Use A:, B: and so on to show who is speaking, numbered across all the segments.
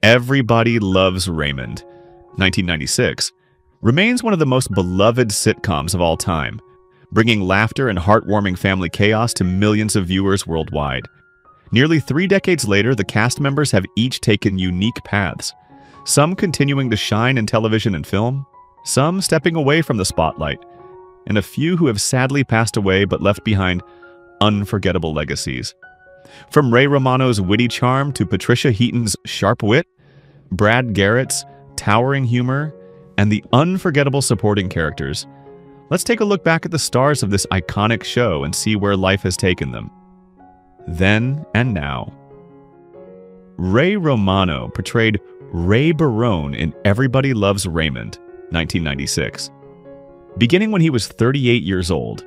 A: Everybody Loves Raymond, 1996, remains one of the most beloved sitcoms of all time, bringing laughter and heartwarming family chaos to millions of viewers worldwide. Nearly 3 decades later, the cast members have each taken unique paths, some continuing to shine in television and film, some stepping away from the spotlight, and a few who have sadly passed away but left behind unforgettable legacies. From Ray Romano's witty charm to Patricia Heaton's sharp wit, Brad Garrett's towering humor, and the unforgettable supporting characters, let's take a look back at the stars of this iconic show and see where life has taken them. Then and now. Ray Romano portrayed Ray Barone in Everybody Loves Raymond, 1996. Beginning when he was 38 years old,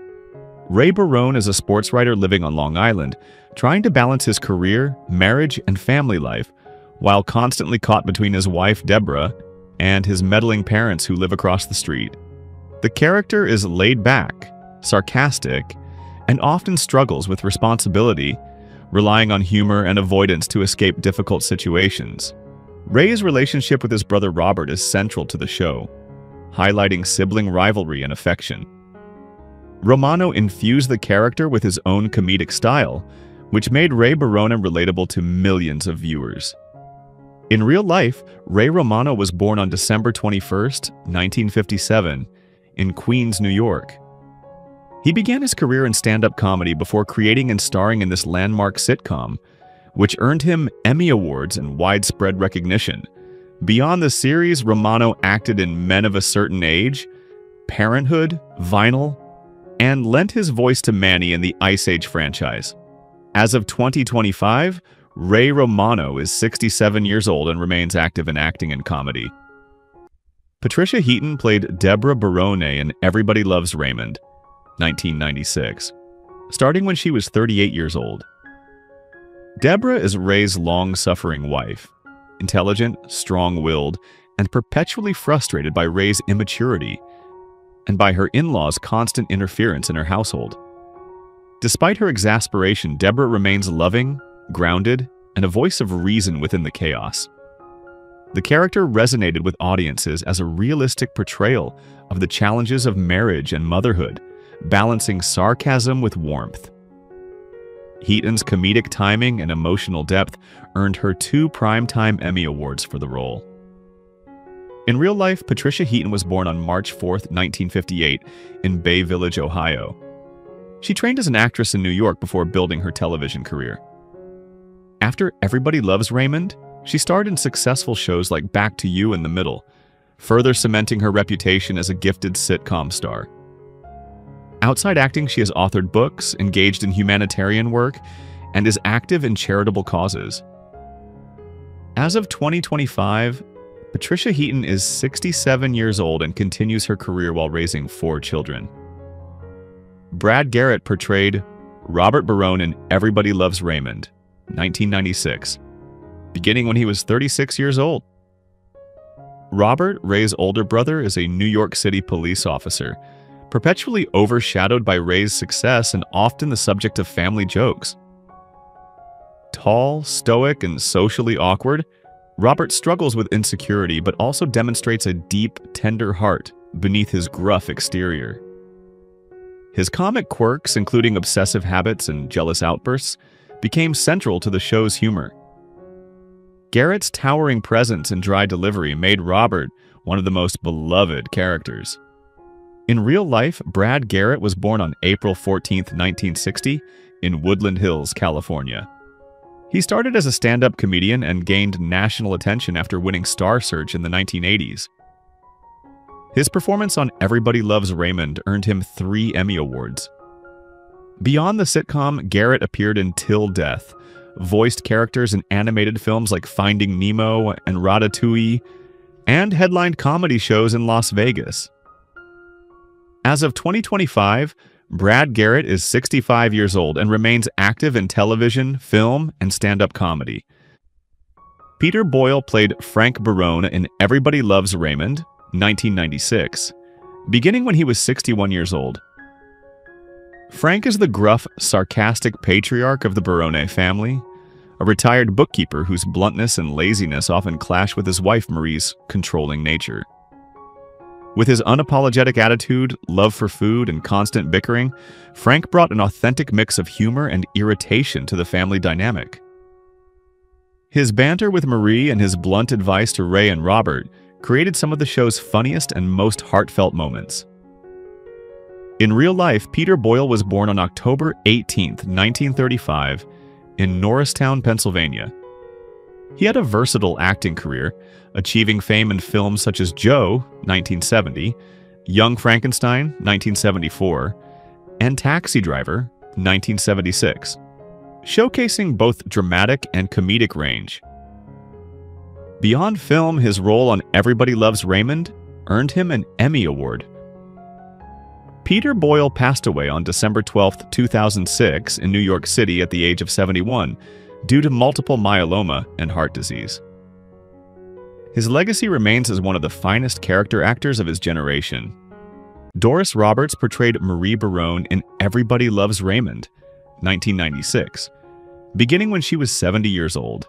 A: Ray Barone is a sports writer living on Long Island, trying to balance his career, marriage, and family life, while constantly caught between his wife, Deborah, and his meddling parents who live across the street. The character is laid back, sarcastic, and often struggles with responsibility, relying on humor and avoidance to escape difficult situations. Ray's relationship with his brother Robert is central to the show, highlighting sibling rivalry and affection. Romano infused the character with his own comedic style, which made Ray Barone relatable to millions of viewers. In real life, Ray Romano was born on December 21, 1957, in Queens, New York. He began his career in stand-up comedy before creating and starring in this landmark sitcom, which earned him Emmy Awards and widespread recognition. Beyond the series, Romano acted in Men of a Certain Age, Parenthood, Vinyl, and lent his voice to Manny in the Ice Age franchise. As of 2025, Ray Romano is 67 years old and remains active in acting and comedy. Patricia Heaton played Deborah Barone in Everybody Loves Raymond, 1996, starting when she was 38 years old. Deborah is Ray's long-suffering wife, intelligent, strong-willed, and perpetually frustrated by Ray's immaturity and by her in-laws' constant interference in her household. Despite her exasperation, Deborah remains loving, grounded, and a voice of reason within the chaos. The character resonated with audiences as a realistic portrayal of the challenges of marriage and motherhood, balancing sarcasm with warmth. Heaton's comedic timing and emotional depth earned her 2 Primetime Emmy Awards for the role. In real life, Patricia Heaton was born on March 4, 1958, in Bay Village, Ohio. She trained as an actress in New York before building her television career. After Everybody Loves Raymond, she starred in successful shows like Back to You and The Middle, further cementing her reputation as a gifted sitcom star. Outside acting, she has authored books, engaged in humanitarian work, and is active in charitable causes. As of 2025, Patricia Heaton is 67 years old and continues her career while raising 4 children. Brad Garrett portrayed Robert Barone in Everybody Loves Raymond, 1996, beginning when he was 36 years old. Robert, Ray's older brother, is a New York City police officer, perpetually overshadowed by Ray's success and often the subject of family jokes. Tall, stoic, and socially awkward, Robert struggles with insecurity but also demonstrates a deep, tender heart beneath his gruff exterior. His comic quirks, including obsessive habits and jealous outbursts, became central to the show's humor. Garrett's towering presence and dry delivery made Robert one of the most beloved characters. In real life, Brad Garrett was born on April 14, 1960, in Woodland Hills, California. He started as a stand-up comedian and gained national attention after winning Star Search in the 1980s. His performance on Everybody Loves Raymond earned him 3 Emmy Awards. Beyond the sitcom, Garrett appeared in Till Death, voiced characters in animated films like Finding Nemo and Ratatouille, and headlined comedy shows in Las Vegas. As of 2025, Brad Garrett is 65 years old and remains active in television, film, and stand-up comedy. Peter Boyle played Frank Barone in Everybody Loves Raymond, 1996, beginning when he was 61 years old. Frank is the gruff, sarcastic patriarch of the Barone family, a retired bookkeeper whose bluntness and laziness often clash with his wife Marie's controlling nature. With his unapologetic attitude, love for food, and constant bickering, Frank brought an authentic mix of humor and irritation to the family dynamic. His banter with Marie and his blunt advice to Ray and Robert created some of the show's funniest and most heartfelt moments. In real life, Peter Boyle was born on October 18, 1935, in Norristown, Pennsylvania. He had a versatile acting career, achieving fame in films such as Joe, 1970, Young Frankenstein, 1974, and Taxi Driver, 1976, showcasing both dramatic and comedic range. Beyond film, his role on Everybody Loves Raymond earned him an Emmy Award. Peter Boyle passed away on December 12, 2006 in New York City at the age of 71 due to multiple myeloma and heart disease. His legacy remains as one of the finest character actors of his generation. Doris Roberts portrayed Marie Barone in Everybody Loves Raymond, 1996, beginning when she was 70 years old.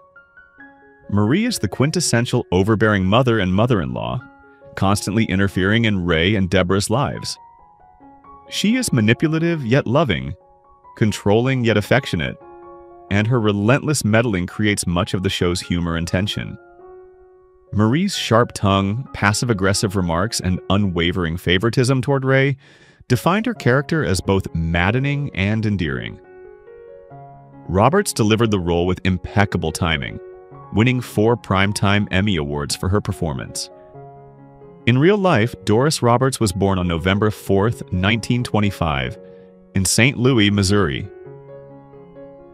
A: Marie is the quintessential overbearing mother and mother-in-law, constantly interfering in Ray and Deborah's lives. She is manipulative yet loving, controlling yet affectionate, and her relentless meddling creates much of the show's humor and tension. Marie's sharp tongue, passive-aggressive remarks, and unwavering favoritism toward Ray defined her character as both maddening and endearing. Roberts delivered the role with impeccable timing, winning 4 Primetime Emmy Awards for her performance. In real life, Doris Roberts was born on November 4, 1925, in St. Louis, Missouri.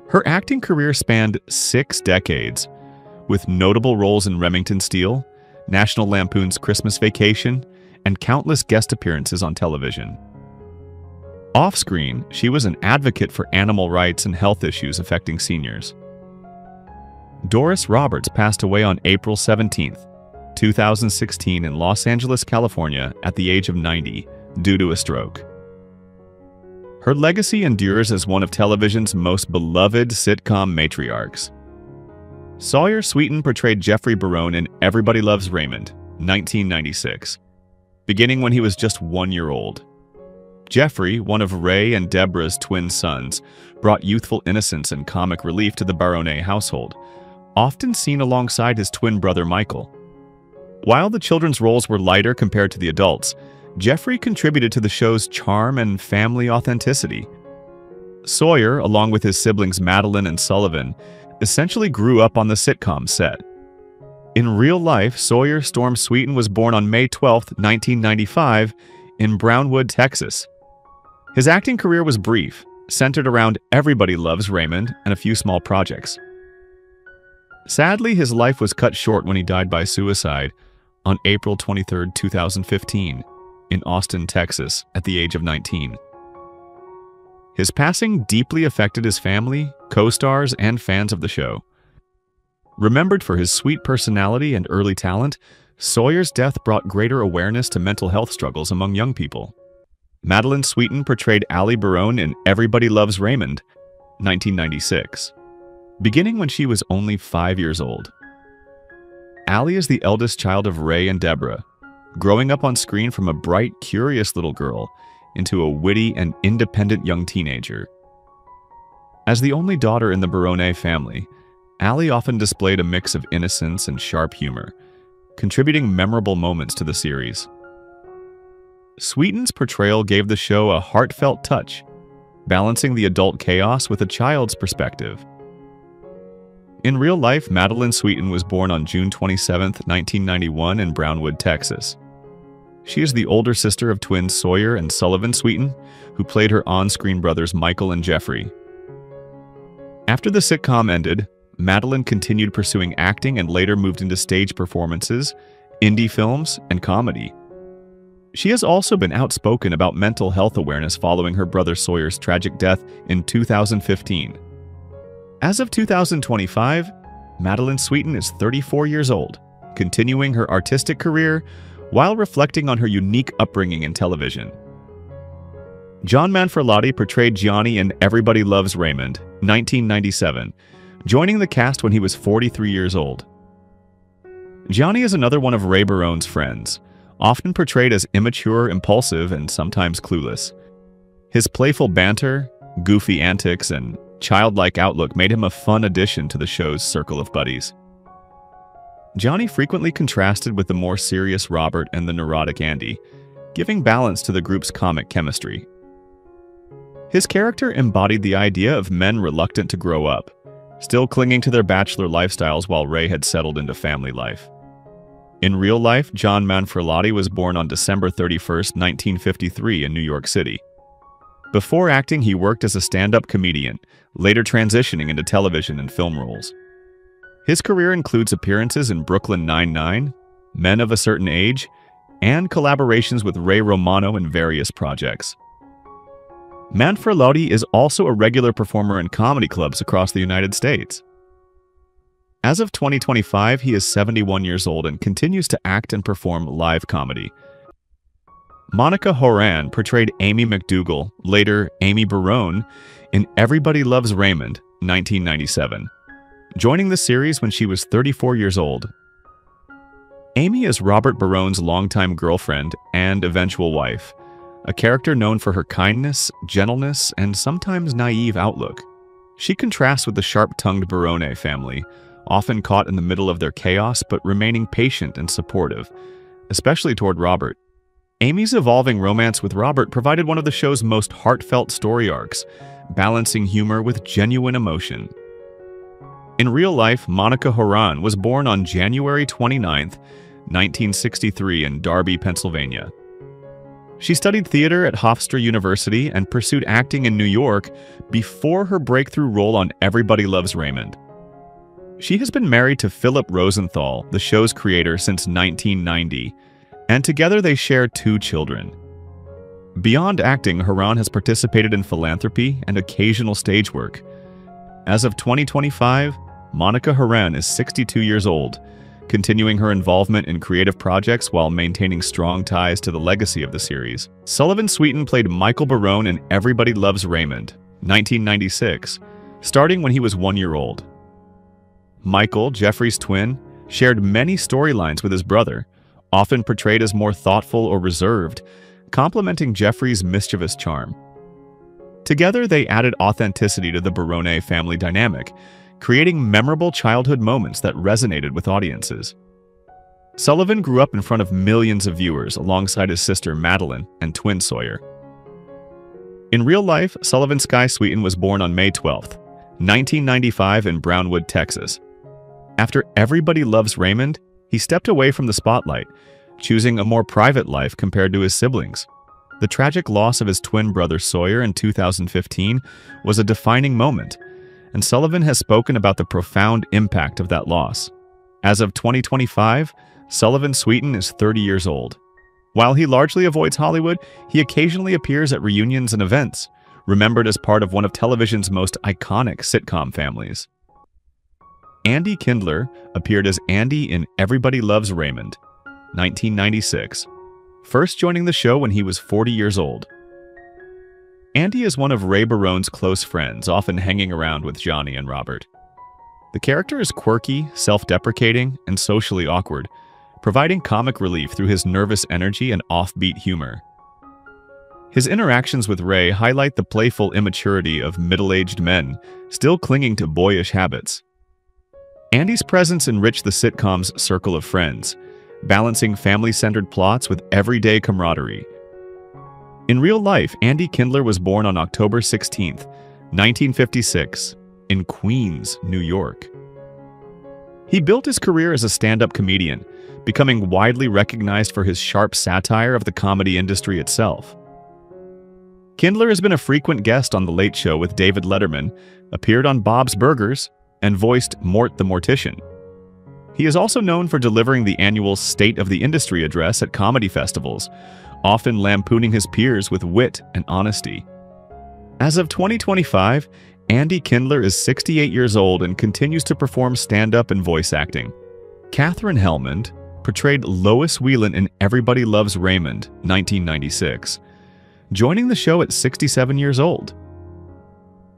A: Her acting career spanned 6 decades, with notable roles in Remington Steele, National Lampoon's Christmas Vacation, and countless guest appearances on television. Off-screen, she was an advocate for animal rights and health issues affecting seniors. Doris Roberts passed away on April 17, 2016 in Los Angeles, California at the age of 90 due to a stroke. Her legacy endures as one of television's most beloved sitcom matriarchs. Sawyer Sweeten portrayed Jeffrey Barone in Everybody Loves Raymond, 1996, beginning when he was just 1 year old. Jeffrey, one of Ray and Deborah's twin sons, brought youthful innocence and comic relief to the Barone household, often seen alongside his twin brother Michael. While the children's roles were lighter compared to the adults, Jeffrey contributed to the show's charm and family authenticity. Sawyer, along with his siblings Madeline and Sullivan, essentially grew up on the sitcom set. In real life, Sawyer Storm Sweeten was born on May 12, 1995, in Brownwood, Texas. His acting career was brief, centered around Everybody Loves Raymond and a few small projects. Sadly, his life was cut short when he died by suicide on April 23, 2015, in Austin, Texas, at the age of 19. His passing deeply affected his family, co-stars, and fans of the show. Remembered for his sweet personality and early talent, Sawyer's death brought greater awareness to mental health struggles among young people. Madeline Sweeten portrayed Allie Barone in Everybody Loves Raymond, 1996, beginning when she was only 5 years old. Allie is the eldest child of Ray and Deborah, growing up on screen from a bright, curious little girl into a witty and independent young teenager. As the only daughter in the Barone family, Allie often displayed a mix of innocence and sharp humor, contributing memorable moments to the series. Sweeten's portrayal gave the show a heartfelt touch, balancing the adult chaos with a child's perspective. In real life, Madeline Sweeten was born on June 27, 1991 in Brownwood, Texas. She is the older sister of twins Sawyer and Sullivan Sweeten, who played her on-screen brothers Michael and Jeffrey. After the sitcom ended, Madeline continued pursuing acting and later moved into stage performances, indie films, and comedy. She has also been outspoken about mental health awareness following her brother Sawyer's tragic death in 2015. As of 2025, Madeline Sweeten is 34 years old, continuing her artistic career while reflecting on her unique upbringing in television. John Manfrotati portrayed Gianni in Everybody Loves Raymond, 1997, joining the cast when he was 43 years old. Johnny is another one of Ray Barone's friends, often portrayed as immature, impulsive, and sometimes clueless. His playful banter, goofy antics, and childlike outlook made him a fun addition to the show's circle of buddies. Johnny frequently contrasted with the more serious Robert and the neurotic Andy, giving balance to the group's comic chemistry. His character embodied the idea of men reluctant to grow up, still clinging to their bachelor lifestyles while Ray had settled into family life. In real life, John Manfrotati was born on December 31, 1953 in New York City. Before acting, he worked as a stand-up comedian, later transitioning into television and film roles. His career includes appearances in Brooklyn Nine-Nine, Men of a Certain Age, and collaborations with Ray Romano in various projects. Manfrotati is also a regular performer in comedy clubs across the United States. As of 2025, he is 71 years old and continues to act and perform live comedy. Monica Horan portrayed Amy McDougal, later Amy Barone, in Everybody Loves Raymond, 1997, joining the series when she was 34 years old. Amy is Robert Barone's longtime girlfriend and eventual wife, a character known for her kindness, gentleness, and sometimes naive outlook. She contrasts with the sharp-tongued Barone family, often caught in the middle of their chaos but remaining patient and supportive, especially toward Robert. Amy's evolving romance with Robert provided one of the show's most heartfelt story arcs, balancing humor with genuine emotion. In real life, Monica Horan was born on January 29, 1963 in Darby, Pennsylvania. She studied theater at Hofstra University and pursued acting in New York before her breakthrough role on Everybody Loves Raymond. She has been married to Philip Rosenthal, the show's creator, since 1990, and together they share 2 children. Beyond acting, Horan has participated in philanthropy and occasional stage work. As of 2025, Monica Horan is 62 years old, continuing her involvement in creative projects while maintaining strong ties to the legacy of the series. Sullivan Sweeten played Michael Barone in Everybody Loves Raymond, 1996, starting when he was 1 year old. Michael, Jeffrey's twin, shared many storylines with his brother, often portrayed as more thoughtful or reserved, complementing Jeffrey's mischievous charm. Together, they added authenticity to the Barone family dynamic, creating memorable childhood moments that resonated with audiences. Sullivan grew up in front of millions of viewers alongside his sister Madeline and twin Sawyer. In real life, Sullivan Sky Sweeten was born on May 12, 1995 in Brownwood, Texas. After Everybody Loves Raymond, he stepped away from the spotlight, choosing a more private life compared to his siblings. The tragic loss of his twin brother Sawyer in 2015 was a defining moment, and Sullivan has spoken about the profound impact of that loss. As of 2025, Sullivan Sweeten is 30 years old. While he largely avoids Hollywood, he occasionally appears at reunions and events, remembered as part of one of television's most iconic sitcom families. Andy Kindler appeared as Andy in Everybody Loves Raymond, 1996, first joining the show when he was 40 years old. Andy is one of Ray Barone's close friends, often hanging around with Johnny and Robert. The character is quirky, self-deprecating, and socially awkward, providing comic relief through his nervous energy and offbeat humor. His interactions with Ray highlight the playful immaturity of middle-aged men still clinging to boyish habits. Andy's presence enriched the sitcom's circle of friends, balancing family-centered plots with everyday camaraderie. In real life, Andy Kindler was born on October 16, 1956, in Queens, New York. He built his career as a stand-up comedian, becoming widely recognized for his sharp satire of the comedy industry itself. Kindler has been a frequent guest on The Late Show with David Letterman, appeared on Bob's Burgers, and voiced Mort the Mortician. He is also known for delivering the annual State of the Industry address at comedy festivals, often lampooning his peers with wit and honesty. As of 2025, Andy Kindler is 68 years old and continues to perform stand-up and voice acting. Katherine Helmond portrayed Lois Whelan in Everybody Loves Raymond, 1996, joining the show at 67 years old.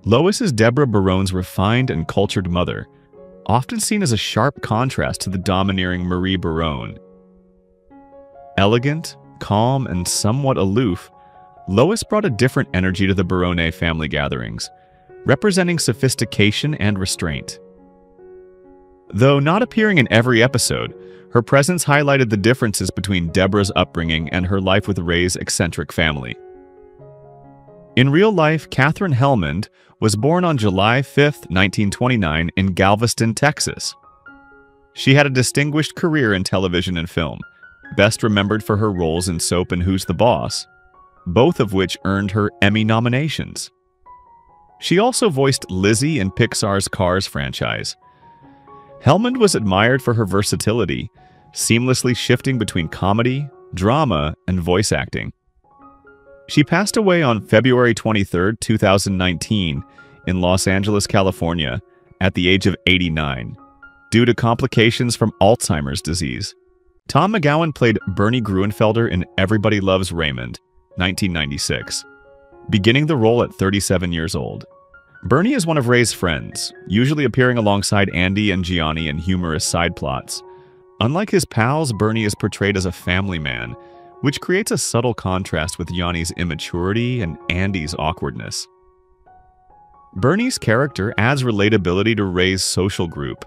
A: Lois is Deborah Barone's refined and cultured mother, often seen as a sharp contrast to the domineering Marie Barone. Elegant, calm, and somewhat aloof, Lois brought a different energy to the Barone family gatherings, representing sophistication and restraint. Though not appearing in every episode, her presence highlighted the differences between Deborah's upbringing and her life with Ray's eccentric family. In real life, Katherine Helmond was born on July 5, 1929 in Galveston, Texas. She had a distinguished career in television and film, best remembered for her roles in Soap and Who's the Boss, both of which earned her Emmy nominations. She also voiced Lizzie in Pixar's Cars franchise. Helmond was admired for her versatility, seamlessly shifting between comedy, drama, and voice acting. She passed away on February 23, 2019, in Los Angeles, California, at the age of 89, due to complications from Alzheimer's disease. Tom McGowan played Bernie Gruenfelder in Everybody Loves Raymond, 1996, beginning the role at 37 years old. Bernie is one of Ray's friends, usually appearing alongside Andy and Gianni in humorous side plots. Unlike his pals, Bernie is portrayed as a family man, which creates a subtle contrast with Gianni's immaturity and Andy's awkwardness. Bernie's character adds relatability to Ray's social group,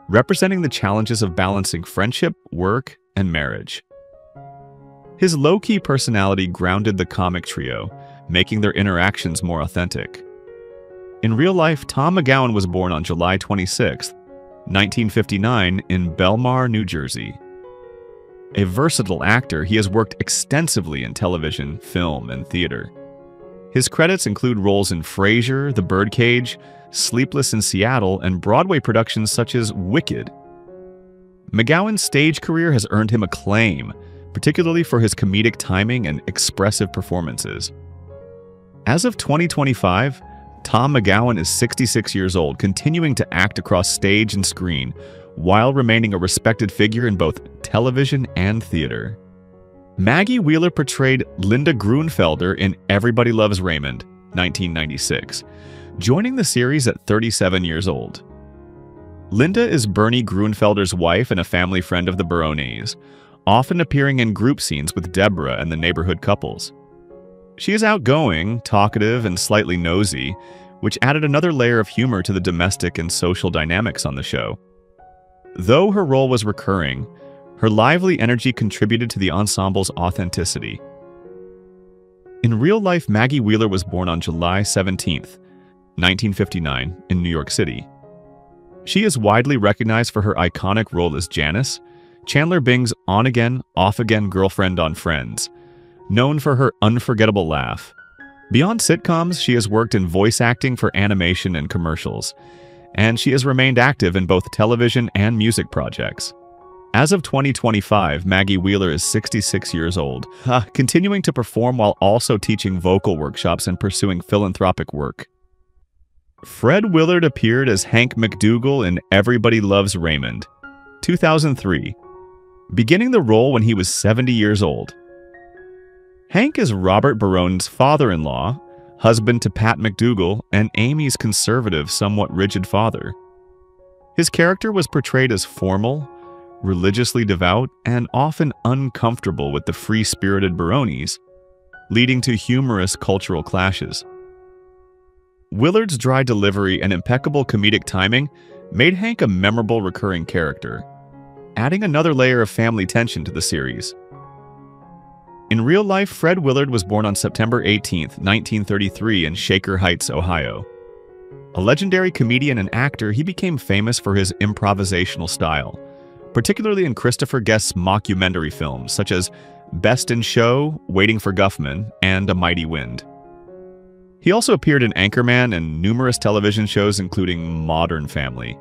A: representing the challenges of balancing friendship, work, and marriage. His low-key personality grounded the comic trio, making their interactions more authentic. In real life, Tom McGowan was born on July 26, 1959, in Belmar, New Jersey. A versatile actor, he has worked extensively in television, film, and theater. His credits include roles in Frasier, The Birdcage, Sleepless in Seattle, and Broadway productions such as Wicked. McGowan's stage career has earned him acclaim, particularly for his comedic timing and expressive performances. As of 2025, Tom McGowan is 66 years old, continuing to act across stage and screen, while remaining a respected figure in both television and theater. Maggie Wheeler portrayed Linda Gruenfelder in Everybody Loves Raymond, 1996, joining the series at 37 years old. Linda is Bernie Gruenfelder's wife and a family friend of the Barones, often appearing in group scenes with Deborah and the neighborhood couples. She is outgoing, talkative, and slightly nosy, which added another layer of humor to the domestic and social dynamics on the show. Though her role was recurring, her lively energy contributed to the ensemble's authenticity. In real life, Maggie Wheeler was born on July 17, 1959, in New York City. She is widely recognized for her iconic role as Janice, Chandler Bing's on-again, off-again girlfriend on Friends, known for her unforgettable laugh. Beyond sitcoms, she has worked in voice acting for animation and commercials, and she has remained active in both television and music projects. As of 2025, Maggie Wheeler is 66 years old, continuing to perform while also teaching vocal workshops and pursuing philanthropic work. Fred Willard appeared as Hank McDougal in Everybody Loves Raymond, 2003, beginning the role when he was 70 years old. Hank is Robert Barone's father-in-law, husband to Pat McDougal, and Amy's conservative, somewhat rigid father. His character was portrayed as formal, religiously devout, and often uncomfortable with the free-spirited Barones, leading to humorous cultural clashes. Willard's dry delivery and impeccable comedic timing made Hank a memorable recurring character, adding another layer of family tension to the series. In real life, Fred Willard was born on September 18, 1933 in Shaker Heights, Ohio. A legendary comedian and actor, he became famous for his improvisational style, particularly in Christopher Guest's mockumentary films such as Best in Show, Waiting for Guffman, and A Mighty Wind. He also appeared in Anchorman and numerous television shows including Modern Family.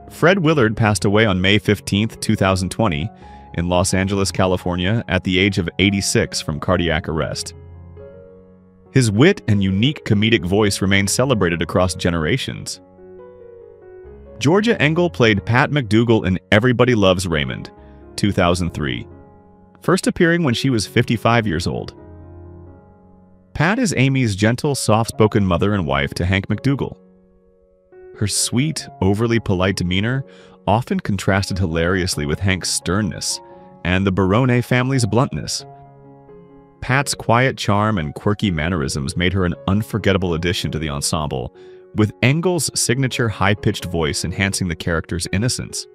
A: Fred Willard passed away on May 15, 2020, in Los Angeles, California, at the age of 86 from cardiac arrest. His wit and unique comedic voice remain celebrated across generations. Georgia Engel played Pat McDougal in Everybody Loves Raymond, 2003, first appearing when she was 55 years old. Pat is Amy's gentle, soft-spoken mother and wife to Hank McDougal. Her sweet, overly polite demeanor often contrasted hilariously with Hank's sternness and the Barone family's bluntness. Pat's quiet charm and quirky mannerisms made her an unforgettable addition to the ensemble, with Engel's signature high-pitched voice enhancing the character's innocence.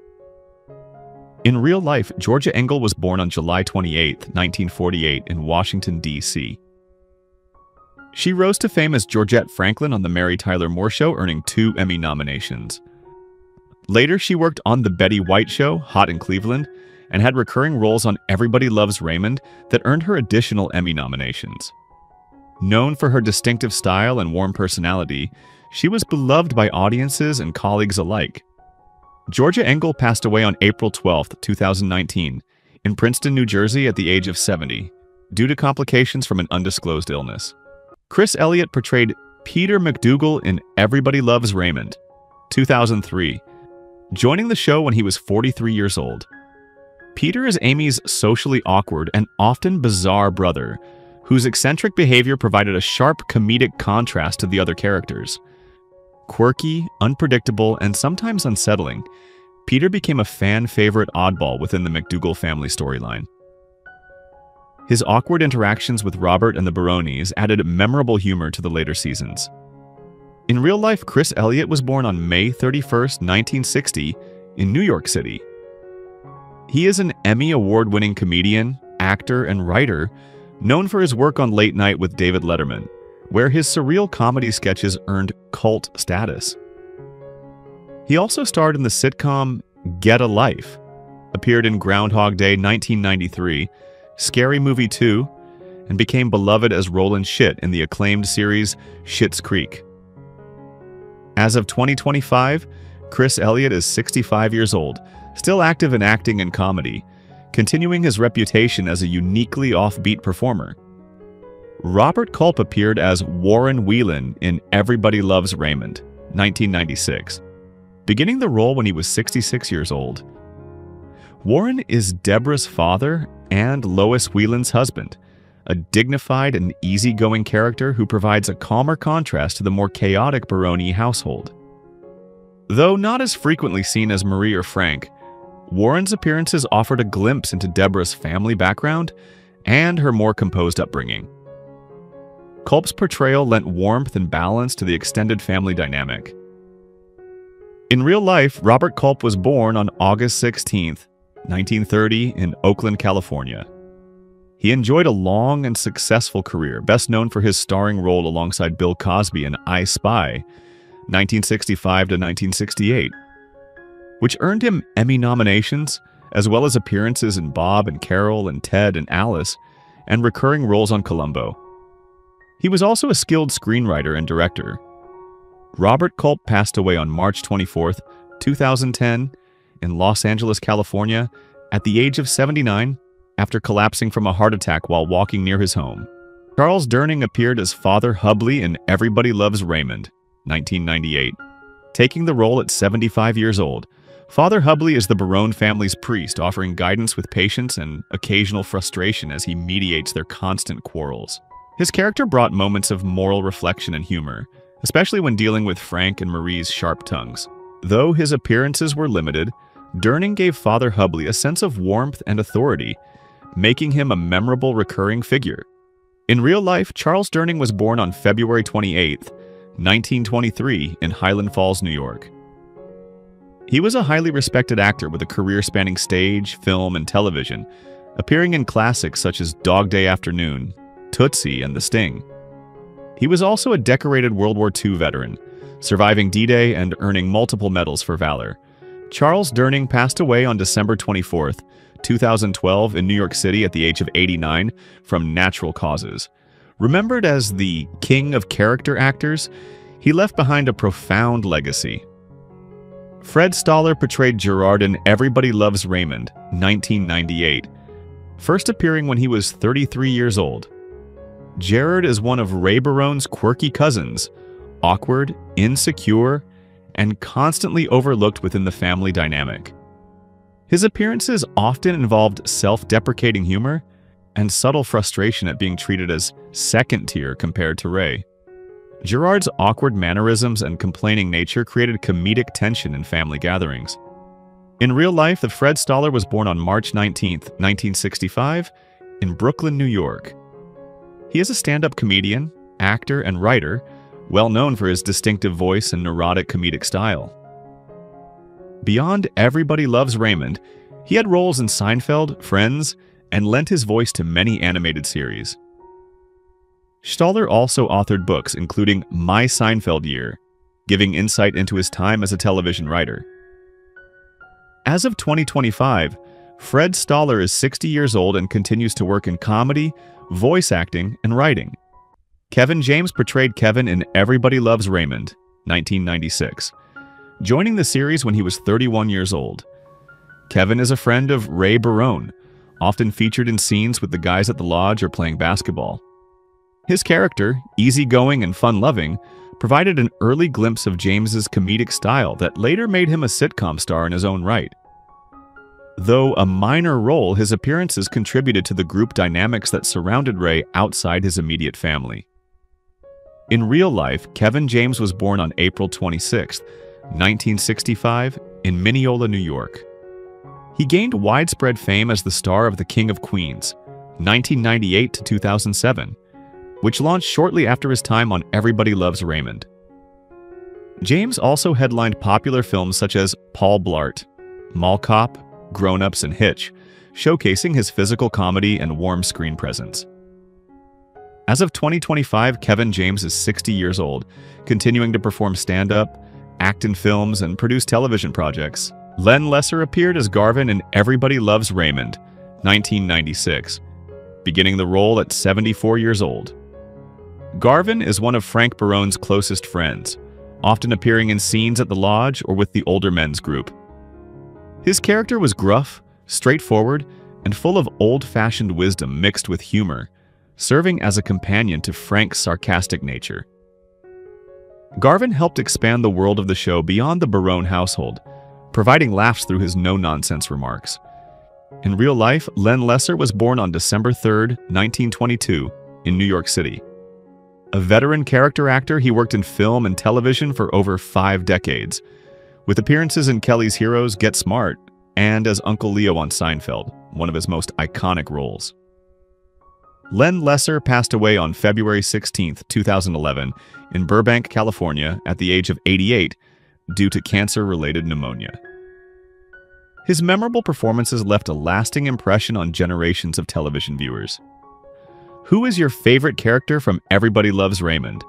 A: In real life, Georgia Engel was born on July 28, 1948, in Washington, D.C. She rose to fame as Georgette Franklin on The Mary Tyler Moore Show, earning 2 Emmy nominations. Later, she worked on The Betty White Show, Hot in Cleveland, and had recurring roles on Everybody Loves Raymond that earned her additional Emmy nominations. Known for her distinctive style and warm personality, she was beloved by audiences and colleagues alike. Georgia Engel passed away on April 12, 2019, in Princeton, New Jersey at the age of 70, due to complications from an undisclosed illness. Chris Elliott portrayed Peter McDougal in Everybody Loves Raymond, 2003, joining the show when he was 43 years old. Peter is Amy's socially awkward and often bizarre brother, whose eccentric behavior provided a sharp comedic contrast to the other characters. Quirky, unpredictable, and sometimes unsettling, Peter became a fan-favorite oddball within the McDougal family storyline. His awkward interactions with Robert and the Barones added memorable humor to the later seasons. In real life, Chris Elliott was born on May 31, 1960, in New York City. He is an Emmy award-winning comedian, actor, and writer known for his work on Late Night with David Letterman, where his surreal comedy sketches earned cult status. He also starred in the sitcom Get a Life, appeared in Groundhog Day 1993, Scary Movie 2, and became beloved as Roland Schitt in the acclaimed series Schitt's Creek. As of 2025, Chris Elliott is 65 years old, still active in acting and comedy, continuing his reputation as a uniquely offbeat performer. Robert Culp appeared as Warren Whelan in Everybody Loves Raymond, 1996, beginning the role when he was 66 years old. Warren is Deborah's father and Lois Whelan's husband, a dignified and easygoing character who provides a calmer contrast to the more chaotic Barone household. Though not as frequently seen as Marie or Frank, Warren's appearances offered a glimpse into Deborah's family background and her more composed upbringing. Culp's portrayal lent warmth and balance to the extended family dynamic. In real life, Robert Culp was born on August 16, 1930, in Oakland, California. He enjoyed a long and successful career, best known for his starring role alongside Bill Cosby in I Spy, 1965 to 1968, which earned him Emmy nominations, as well as appearances in Bob and Carol and Ted and Alice, and recurring roles on Columbo. He was also a skilled screenwriter and director. Robert Culp passed away on March 24, 2010, in Los Angeles, California, at the age of 79, after collapsing from a heart attack while walking near his home. Charles Durning appeared as Father Hubley in Everybody Loves Raymond, 1998, taking the role at 75 years old. Father Hubley is the Barone family's priest, offering guidance with patience and occasional frustration as he mediates their constant quarrels. His character brought moments of moral reflection and humor, especially when dealing with Frank and Marie's sharp tongues. Though his appearances were limited, Durning gave Father Hubley a sense of warmth and authority, making him a memorable recurring figure. In real life, Charles Durning was born on February 28, 1923, in Highland Falls, New York. He was a highly respected actor with a career spanning stage, film, and television, appearing in classics such as Dog Day Afternoon, Tootsie, and The Sting. He was also a decorated World War II veteran, surviving D-Day and earning multiple medals for valor. Charles Durning passed away on December 24, 2012, in New York City at the age of 89 from natural causes. Remembered as the king of character actors, he left behind a profound legacy. Fred Stoller portrayed Gerard in Everybody Loves Raymond, 1998, first appearing when he was 33 years old. Gerard is one of Ray Barone's quirky cousins, awkward, insecure, and constantly overlooked within the family dynamic. His appearances often involved self-deprecating humor and subtle frustration at being treated as second tier compared to Ray. Gerard's awkward mannerisms and complaining nature created comedic tension in family gatherings. In real life, the Fred Stoller was born on March 19, 1965, in Brooklyn, New York. He is a stand-up comedian, actor, and writer, well known for his distinctive voice and neurotic comedic style. Beyond Everybody Loves Raymond, he had roles in Seinfeld, Friends, and lent his voice to many animated series. Stoller also authored books including My Seinfeld Year, giving insight into his time as a television writer. As of 2025, Fred Stoller is 60 years old and continues to work in comedy, voice acting, and writing. Kevin James portrayed Kevin in Everybody Loves Raymond, 1996, joining the series when he was 31 years old. Kevin is a friend of Ray Barone, often featured in scenes with the guys at the lodge or playing basketball. His character, easygoing and fun-loving, provided an early glimpse of James's comedic style that later made him a sitcom star in his own right. Though a minor role, his appearances contributed to the group dynamics that surrounded Ray outside his immediate family. In real life, Kevin James was born on April 26, 1965, in Mineola, New York. He gained widespread fame as the star of The King of Queens, 1998 to 2007, which launched shortly after his time on Everybody Loves Raymond. James also headlined popular films such as Paul Blart, Mall Cop, Grown Ups, and Hitch, showcasing his physical comedy and warm screen presence. As of 2025, Kevin James is 60 years old, continuing to perform stand-up, act in films, and produce television projects. Len Lesser appeared as Garvin in Everybody Loves Raymond, 1996, beginning the role at 74 years old. Garvin is one of Frank Barone's closest friends, often appearing in scenes at the lodge or with the older men's group. His character was gruff, straightforward, and full of old-fashioned wisdom mixed with humor, serving as a companion to Frank's sarcastic nature. Garvin helped expand the world of the show beyond the Barone household, providing laughs through his no-nonsense remarks. In real life, Len Lesser was born on December 3, 1922, in New York City. A veteran character actor, he worked in film and television for over 5 decades, with appearances in Kelly's Heroes, Get Smart, and as Uncle Leo on Seinfeld, one of his most iconic roles. Len Lesser passed away on February 16, 2011, in Burbank, California, at the age of 88, due to cancer-related pneumonia. His memorable performances left a lasting impression on generations of television viewers. Who is your favorite character from Everybody Loves Raymond?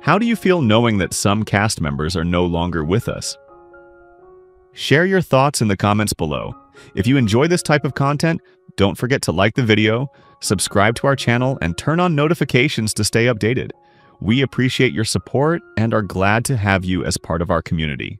A: How do you feel knowing that some cast members are no longer with us? Share your thoughts in the comments below. If you enjoy this type of content, don't forget to like the video, subscribe to our channel, and turn on notifications to stay updated. We appreciate your support and are glad to have you as part of our community.